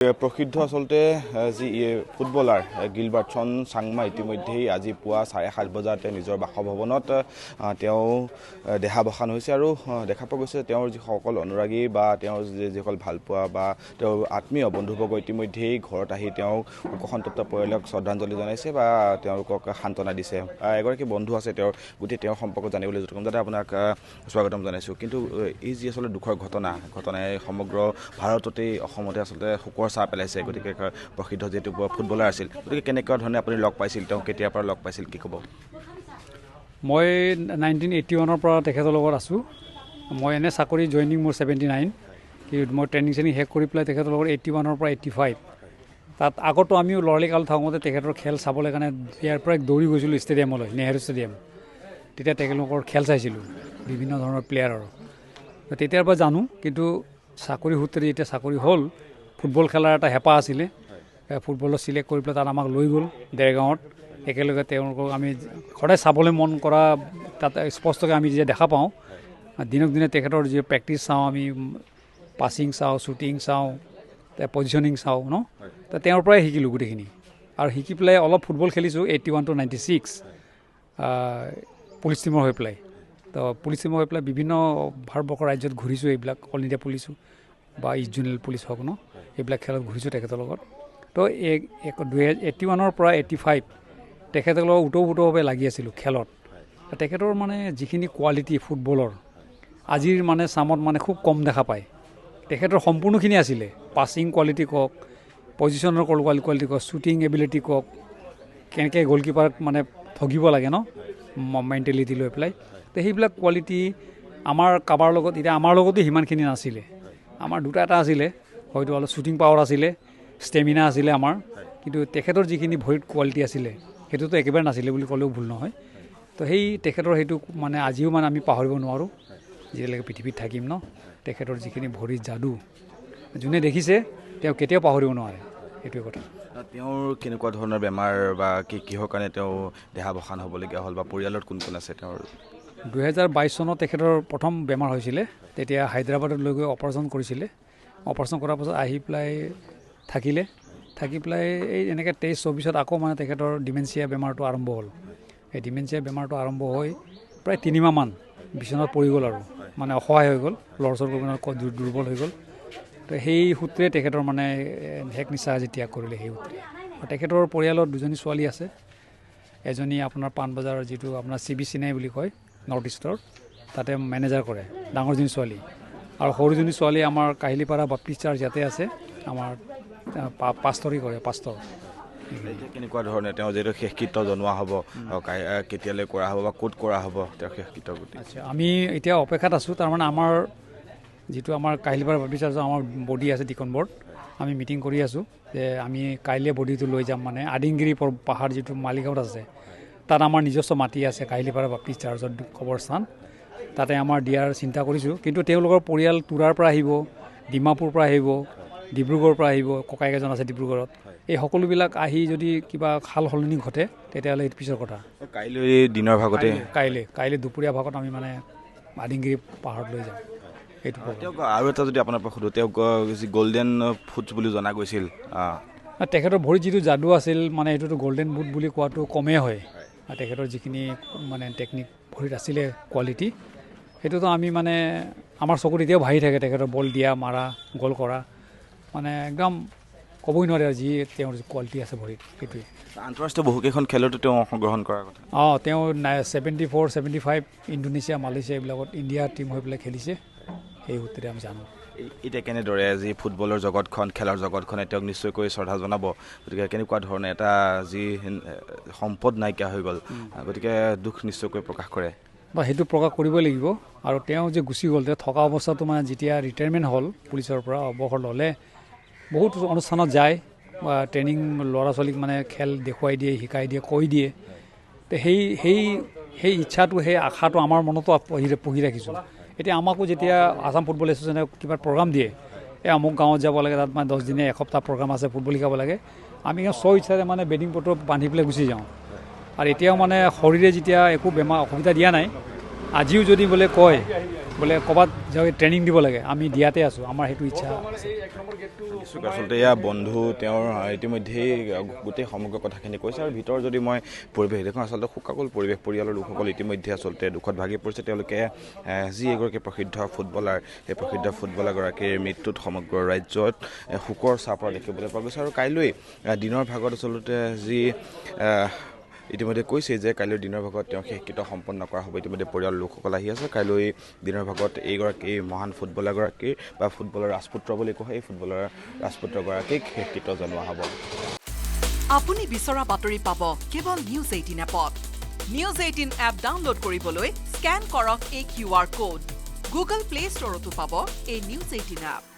প্ৰসিদ্ধ আচলতে যি ফুটবলাৰ গিলবাৰ্টছন চাংমা ইতিমধ্যেই আজি পুৱা 7:30 বজাতে নিজৰ বাসভৱনত তেওঁ দেহাৱসান হৈছে আৰু দেখা পোৱা গৈছে তেওঁৰ যিসকল অনুৰাগী বা তেওঁৰ যিসকল ভালপোৱা বা তেওঁৰ আত্মীয় বন্ধুবৰ্গ ইতিমধ্যেই ঘৰত আহি তেওঁক শোকসন্তপ্ত পৰিয়ালক শ্ৰদ্ধাঞ্জলি জনাইছে বা তেওঁলোকক সান্তনা দিছে। এগৰাকী বন্ধু আছে গোটেই তেওঁৰ সম্পৰ্কত জানিবলৈ যথেষ্ট দাদা আপোনাক স্বাগতম জনাইছোঁ। কিন্তু এই যি আচলতে দুখৰ ঘটনাই সমগ্ৰ ভাৰততেই অসমতে আচলতে শোকৰ চাহ পেলাইছে। গতিকে প্ৰসিদ্ধ যিহেতু ফুটবলাৰ আছিল, গতিকে কেনেকুৱা ধৰণে আপুনি লগ পাইছিল, তেওঁ কেতিয়াৰ পৰা লগ পাইছিল, কি ক'ব? মই 1981 পৰা তেখেতৰ লগত আছোঁ। মই এনে চাকৰি জইনিং মোৰ 79, কিন্তু মই ট্ৰেইনিং শেষ কৰি পেলাই তেখেতৰ লগত 81 পৰা 85। তাত আগতো আমিও ল'ৰালিকাল থাকোঁতে তেখেতৰ খেল চাবলৈ কাৰণে ইয়াৰ পৰা দৌৰি গৈছিলোঁ ষ্টেডিয়ামলৈ, নেহেৰু ষ্টেডিয়াম। তেতিয়া তেখেতলোকৰ খেল চাইছিলোঁ, বিভিন্ন ধৰণৰ প্লেয়াৰৰ। তেতিয়াৰ পৰা জানো, কিন্তু চাকৰি সূত্ৰে যেতিয়া চাকৰি হ'ল, ফুটবল খেলাৰ এটা হেঁপাহ আছিলে। ফুটবলত চিলেক্ট কৰি পেলাই তাত আমাক লৈ গ'ল দেৰগাঁৱত। একেলগে তেওঁলোকক আমি সদায় চাবলৈ মন কৰা, তাত স্পষ্টকৈ আমি যেতিয়া দেখা পাওঁ, দিনক দিনে তেখেতৰ যি প্ৰেক্টিচ চাওঁ, আমি পাছিং চাওঁ, শ্বুটিং চাওঁ, পজিশ্যনিং চাওঁ ন। তো তেওঁৰ পৰাই শিকিলোঁ গোটেইখিনি। আৰু শিকি পেলাই অলপ ফুটবল খেলিছোঁ 81 to 96 পুলিচ টিমৰ হৈ পেলাই। তো পুলিচ টিমৰ হৈ পেলাই বিভিন্ন ভাৰতবৰ্ষৰ ৰাজ্যত ঘূৰিছোঁ, এইবিলাক অল ইণ্ডিয়া পুলিচো বা ইষ্ট জোনেল পুলিচ হওক ন, এইবিলাক খেলত ঘূৰিছোঁ তেখেতৰ লগত। তো 81 পৰা 85 তেখেতৰ লগত ওতঃপ্ৰোতভাৱে লাগি আছিলোঁ খেলত। তেখেতৰ মানে যিখিনি কোৱালিটি ফুটবলৰ আজিৰ মানে চামত মানে খুব কম দেখা পায়। তেখেতৰ সম্পূৰ্ণখিনি আছিলে, পাছিং কোৱালিটি কওক, পজিশ্যনৰ কোৱালিটি কওক, শ্বুটিং এবিলিটি কওক, কেনেকৈ গ'লকিপাৰক মানে ঠগিব লাগে ন, মেণ্টেলিটি লৈ পেলাই। তো সেইবিলাক কোৱালিটি আমাৰ কাৰোবাৰ লগত, এতিয়া আমাৰ লগতো সিমানখিনি নাছিলে। আমাৰ এটা আছিলে, হয়তো অলপ শ্বুটিং পাৱাৰ আছিলে, ষ্টেমিনা আছিলে আমাৰ, কিন্তু তেখেতৰ যিখিনি ভৰিত কোৱালিটি আছিলে সেইটোতো একেবাৰে নাছিলে বুলি ক'লেও ভুল নহয়। তো তেখেতৰ সেইটো মানে আজিও মানে আমি পাহৰিব নোৱাৰোঁ, যেতিয়ালৈকে পৃথিৱীত থাকিম ন। তেখেতৰ যিখিনি ভৰিত যাদু, যোনে দেখিছে তেওঁ কেতিয়াও পাহৰিব নোৱাৰে, সেইটোৱে কথা। তেওঁৰ কেনেকুৱা ধৰণৰ বেমাৰ বা কিহৰ কাৰণে তেওঁ দেহাৱসান হ'বলগীয়া হ'ল, বা পৰিয়ালত কোন কোন আছে তেওঁৰ? 2022 চনত তেখেতৰ প্ৰথম বেমাৰ হৈছিলে। তেতিয়া হায়দৰাবাদত লৈ গৈ অপাৰেশ্যন কৰিছিলে। অপাৰেশ্যন কৰাৰ পাছত আহি পেলাই থাকি পেলাই এই এনেকৈ 23-24 আকৌ মানে তেখেতৰ ডিমেনচিয়া বেমাৰটো আৰম্ভ হ'ল। এই ডিমেনচিয়া বেমাৰটো আৰম্ভ হৈ প্ৰায় 3 মাহমান বিচনাত পৰি গ'ল আৰু মানে অসহায় হৈ গ'ল, লৰচৰ কৰিব দুৰ্বল হৈ গ'ল। তো সেই সূত্ৰে তেখেতৰ মানে শেষ নিশ্বাস আজি ত্যাগ কৰিলে। সেই সূত্ৰে আৰু তেখেতৰ পৰিয়ালত 2জনী ছোৱালী আছে। এজনী আপোনাৰ পাণবজাৰৰ যিটো আপোনাৰ CBC বুলি কয় নৰ্থ ইষ্টৰ, তাতে মেনেজাৰ কৰে, ডাঙৰজনী ছোৱালী। আৰু সৰুজনী ছোৱালী আমাৰ কাহিলীপাৰা বাপ্তিষ্ট চাৰ্চ ইয়াতে আছে, আমাৰ পাষ্টৰী কৰে, পাষ্টৰ। কেনেকুৱা ধৰণে তেওঁ যিহেতু শেষকৃত্য জনোৱা হ'ব, কেতিয়ালৈ কৰা হ'ব বা ক'ত কৰা হ'ব তেওঁৰ শেষকৃত্য? আচ্ছা, আমি এতিয়া অপেক্ষাত আছোঁ। তাৰমানে আমাৰ যিটো আমাৰ কাহিলীপাৰা বাপ্তিষ্ট চাৰ্চৰ আমাৰ বডি আছে, ডিকন বৰ্ড, আমি মিটিং কৰি আছোঁ যে আমি কাইলৈ বডিটো লৈ যাম। মানে আদিংগিৰি পাহাৰ যিটো মালিগাঁৱত আছে, তাত আমাৰ নিজস্ব মাটি আছে, কাহিলীপাৰা বাপ্তিষ্ট চাৰ্চৰ কবৰস্থান, তাতে আমাৰ দিয়াৰ চিন্তা কৰিছোঁ। কিন্তু তেওঁলোকৰ পৰিয়াল তুৰাৰ পৰা আহিব, ডিমাপুৰ পৰা আহিব, ডিব্ৰুগড়ৰ পৰা আহিব, ককাইক এজন আছে ডিব্ৰুগড়ত। এই সকলোবিলাক আহি যদি কিবা সাল সলনি ঘটে তেতিয়াহ'লে এইটো পিছৰ কথা। কাইলৈ দিনৰ ভাগতে, কাইলৈ দুপৰীয়া ভাগত আমি মানে আদিংগিৰি পাহাৰত লৈ যাম। এইটো তেওঁক আৰু এটা যদি আপোনাৰ পৰা সোধোঁ, তেওঁক যি গল্ডেন ফুট বুলি জনা গৈছিল, তেখেতৰ ভৰিত যিটো যাদু আছিল মানে সেইটোতো গল্ডেন বুট বুলি কোৱাটো কমেই হয়। তেখেতৰ যিখিনি মানে টেকনিক ভৰিত আছিলে, কোৱালিটি, সেইটোতো আমি মানে আমাৰ চকুত এতিয়াও ভাহি থাকে। তেখেতৰ বল দিয়া, মাৰা, গ'ল কৰা, মানে একদম ক'বই নোৱাৰে আৰু যি তেওঁৰ কোৱালিটি আছে ভৰিত, সেইটোৱে। আন্তঃৰাষ্ট্ৰীয় বহুকেইখন খেলতো তেওঁ অংশগ্ৰহণ কৰাৰ কথা। তেওঁ 74, 75 ইণ্ডোনেছিয়া, মালয়েছিয়া এইবিলাকত ইণ্ডিয়া টীম হৈ পেলাই খেলিছে, সেই সূত্ৰে আমি জানো। এতিয়া কেনেদৰে যি ফুটবলৰ জগতখন, খেলৰ জগতখনে তেওঁক নিশ্চয়কৈ শ্ৰদ্ধা জনাব। গতিকে কেনেকুৱা ধৰণে এটা যি সম্পদ নাইকিয়া হৈ গ'ল, গতিকে দুখ নিশ্চয়কৈ প্ৰকাশ কৰে বা সেইটো প্ৰকাশ কৰিবই লাগিব। আৰু তেওঁ যে গুচি গ'ল, তেওঁ থকা অৱস্থাটো মানে যেতিয়া ৰিটায়াৰমেণ্ট হ'ল, পুলিচৰ পৰা অৱসৰ ল'লে, বহুত অনুষ্ঠানত যায় বা ট্ৰেইনিং ল'ৰা ছোৱালীক মানে খেল দেখুৱাই দিয়ে, শিকাই দিয়ে, কৈ দিয়ে। তো সেই ইচ্ছাটো, সেই আশাটো আমাৰ মনতো পুহি ৰাখিছোঁ। এতিয়া আমাকো যেতিয়া আসাম ফুটবল এছ'চিয়েশ্যনে কিবা প্ৰগ্ৰাম দিয়ে, আমুক গাঁৱত যাব লাগে, তাত মানে 10 দিনে এসপ্তাহ প্ৰগ্ৰাম আছে, ফুটবল শিকাব লাগে, আমি ইচ্ছাৰে মানে বেডিং পত্ৰ বান্ধি পেলাই গুচি যাওঁ। আৰু এতিয়াও মানে শৰীৰে যেতিয়া একো অসুবিধা দিয়া নাই, আজিও যদি বোলে কয় বোলে ক'ৰবাত যাই ট্ৰেইনিং দিব লাগে আমি দিয়াতে আছোঁ আমাৰ সেইটো ইচ্ছা আছে আচলতে এয়া বন্ধু তেওঁৰ ইতিমধ্যেই গোটেই সমগ্ৰ কথাখিনি কৈছে আৰু ভিতৰৰ যদি মই পৰিৱেশ দেখোঁ আচলতে শোকাকুল পৰিৱেশ পৰিয়ালৰ লোকসকল ইতিমধ্যে আচলতে দুখত ভাগি পৰিছে তেওঁলোকে যি এগৰাকী প্ৰসিদ্ধ ফুটবলাৰ সেই প্ৰসিদ্ধ ফুটবলাৰগৰাকীৰ মৃত্যুত সমগ্ৰ ৰাজ্যত শোকৰ চাপৰ দেখিবলৈ পোৱা গৈছে আৰু কাইলৈ দিনৰ ভাগত আচলতে যি ইতিমধ্যে কৈছে যে কাইলৈ দিনৰ ভাগত তেওঁ শেষকৃত্য সম্পন্ন কৰা হ'ব ইতিমধ্যে পৰিয়ালৰ লোকসকল আহি আছে কাইলৈ দিনৰ ভাগত এইগৰাকী মহান ফুটবলাৰগৰাকীৰ বা ফুটবলৰ ৰাজপুত্ৰ বুলি কোৱা হয় এই ফুটবলাৰ ৰাজপুত্ৰগৰাকীক শেষকৃত্য জনোৱা হ'ব আপুনি বিচৰা বাতৰি পাব কেৱল নিউজ 18 এপত নিউজ 18 এপ ডাউনলোড কৰিবলৈ স্কেন কৰক এই QR কোড গুগল প্লে ষ্টৰতো পাব এই নিউজ 18 এপ